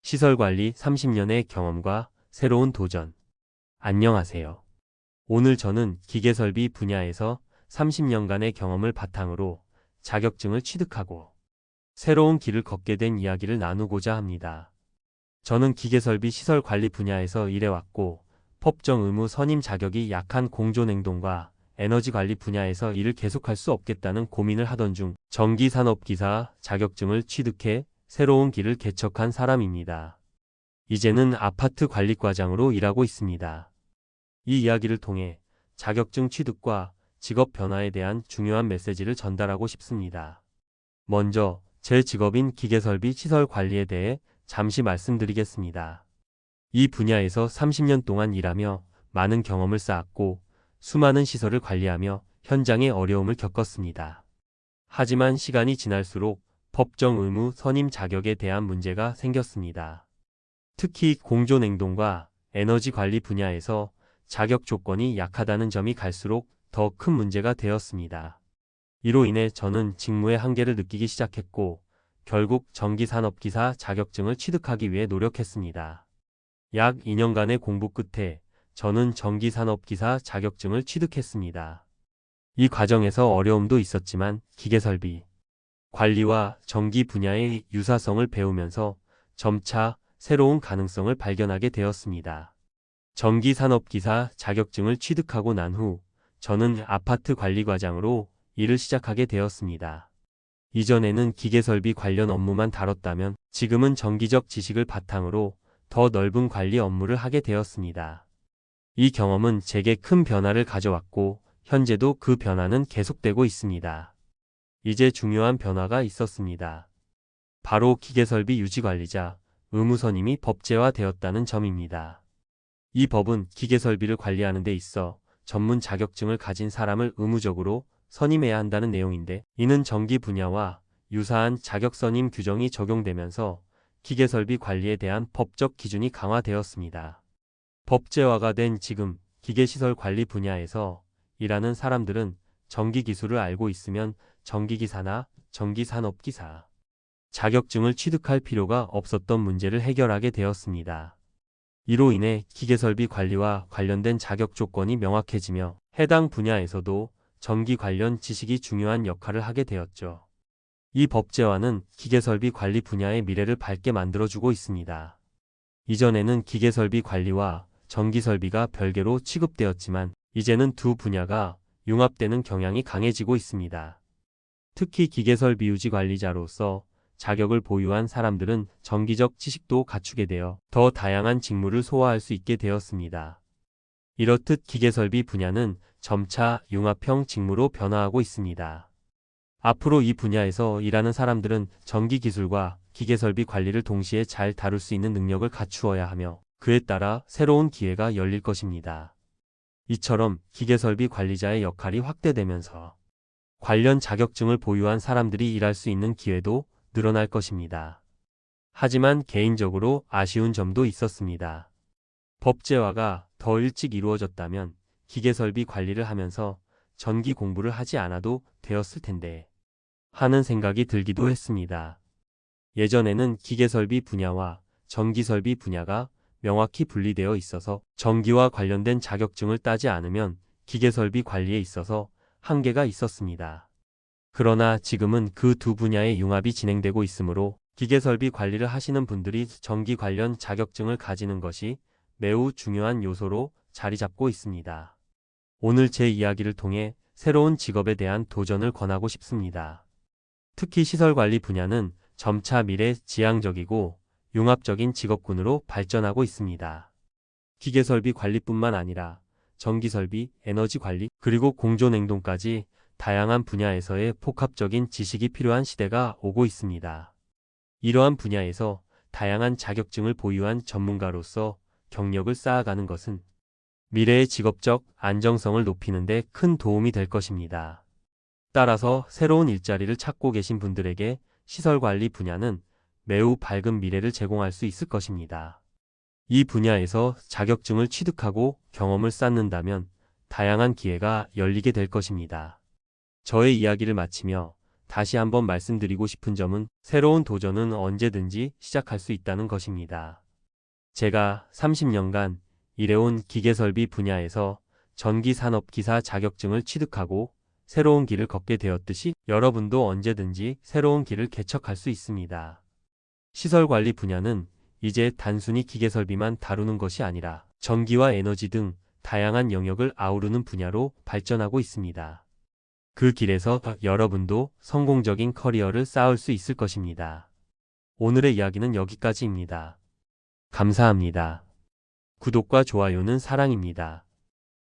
시설관리 30년의 경험과 새로운 도전. 안녕하세요. 오늘 저는 기계설비 분야에서 30년간의 경험을 바탕으로 자격증을 취득하고 새로운 길을 걷게 된 이야기를 나누고자 합니다. 저는 기계설비 시설관리 분야에서 일해왔고 법정 의무 선임 자격이 약한 공존행동과 에너지관리 분야에서 일을 계속할 수 없겠다는 고민을 하던 중 전기산업기사 자격증을 취득해 새로운 길을 개척한 사람입니다. 이제는 아파트 관리과장으로 일하고 있습니다. 이 이야기를 통해 자격증 취득과 직업 변화에 대한 중요한 메시지를 전달하고 싶습니다. 먼저 제 직업인 기계설비 시설 관리에 대해 잠시 말씀드리겠습니다. 이 분야에서 30년 동안 일하며 많은 경험을 쌓았고 수많은 시설을 관리하며 현장의 어려움을 겪었습니다. 하지만 시간이 지날수록 법정 의무 선임 자격에 대한 문제가 생겼습니다. 특히 공존행동과 에너지 관리 분야에서 자격 조건이 약하다는 점이 갈수록 더 큰 문제가 되었습니다. 이로 인해 저는 직무의 한계를 느끼기 시작했고 결국 전기산업기사 자격증을 취득하기 위해 노력했습니다. 약 2년간의 공부 끝에 저는 전기산업기사 자격증을 취득했습니다. 이 과정에서 어려움도 있었지만 기계설비 관리와 전기 분야의 유사성을 배우면서 점차 새로운 가능성을 발견하게 되었습니다. 전기산업기사 자격증을 취득하고 난 후 저는 아파트 관리과장으로 일을 시작하게 되었습니다. 이전에는 기계설비 관련 업무만 다뤘다면 지금은 전기적 지식을 바탕으로 더 넓은 관리 업무를 하게 되었습니다. 이 경험은 제게 큰 변화를 가져왔고 현재도 그 변화는 계속되고 있습니다. 이제 중요한 변화가 있었습니다. 바로 기계설비 유지관리자 의무선임이 법제화되었다는 점입니다. 이 법은 기계설비를 관리하는 데 있어 전문 자격증을 가진 사람을 의무적으로 선임해야 한다는 내용인데 이는 전기 분야와 유사한 자격 선임 규정이 적용되면서 기계설비 관리에 대한 법적 기준이 강화되었습니다. 법제화가 된 지금 기계시설 관리 분야에서 일하는 사람들은 전기기술을 알고 있으면 전기기사나 전기산업기사 자격증을 취득할 필요가 없었던 문제를 해결하게 되었습니다. 이로 인해 기계설비 관리와 관련된 자격 조건이 명확해지며 해당 분야에서도 전기 관련 지식이 중요한 역할을 하게 되었죠. 이 법제화는 기계설비 관리 분야의 미래를 밝게 만들어주고 있습니다. 이전에는 기계설비 관리와 전기설비가 별개로 취급되었지만 이제는 두 분야가 융합되는 경향이 강해지고 있습니다. 특히 기계설비 유지 관리자로서 자격을 보유한 사람들은 전기적 지식도 갖추게 되어 더 다양한 직무를 소화할 수 있게 되었습니다. 이렇듯 기계설비 분야는 점차 융합형 직무로 변화하고 있습니다. 앞으로 이 분야에서 일하는 사람들은 전기기술과 기계설비 관리를 동시에 잘 다룰 수 있는 능력을 갖추어야 하며 그에 따라 새로운 기회가 열릴 것입니다. 이처럼 기계설비 관리자의 역할이 확대되면서 관련 자격증을 보유한 사람들이 일할 수 있는 기회도 늘어날 것입니다. 하지만 개인적으로 아쉬운 점도 있었습니다. 법제화가 더 일찍 이루어졌다면 기계설비 관리를 하면서 전기 공부를 하지 않아도 되었을 텐데 하는 생각이 들기도 했습니다. 예전에는 기계설비 분야와 전기설비 분야가 명확히 분리되어 있어서 전기와 관련된 자격증을 따지 않으면 기계설비 관리에 있어서 한계가 있었습니다. 그러나 지금은 그 두 분야의 융합이 진행되고 있으므로 기계설비 관리를 하시는 분들이 전기 관련 자격증을 가지는 것이 매우 중요한 요소로 자리 잡고 있습니다. 오늘 제 이야기를 통해 새로운 직업에 대한 도전을 권하고 싶습니다. 특히 시설관리 분야는 점차 미래지향적이고 융합적인 직업군으로 발전하고 있습니다. 기계설비 관리뿐만 아니라 전기설비, 에너지관리, 그리고 공존행동까지 다양한 분야에서의 복합적인 지식이 필요한 시대가 오고 있습니다. 이러한 분야에서 다양한 자격증을 보유한 전문가로서 경력을 쌓아가는 것은 미래의 직업적 안정성을 높이는 데 큰 도움이 될 것입니다. 따라서 새로운 일자리를 찾고 계신 분들에게 시설관리 분야는 매우 밝은 미래를 제공할 수 있을 것입니다. 이 분야에서 자격증을 취득하고 경험을 쌓는다면 다양한 기회가 열리게 될 것입니다. 저의 이야기를 마치며 다시 한번 말씀드리고 싶은 점은 새로운 도전은 언제든지 시작할 수 있다는 것입니다. 제가 30년간 일해온 기계설비 분야에서 전기산업기사 자격증을 취득하고 새로운 길을 걷게 되었듯이 여러분도 언제든지 새로운 길을 개척할 수 있습니다. 시설관리 분야는 이제 단순히 기계설비만 다루는 것이 아니라 전기와 에너지 등 다양한 영역을 아우르는 분야로 발전하고 있습니다. 그 길에서 여러분도 성공적인 커리어를 쌓을 수 있을 것입니다. 오늘의 이야기는 여기까지입니다. 감사합니다. 구독과 좋아요는 사랑입니다.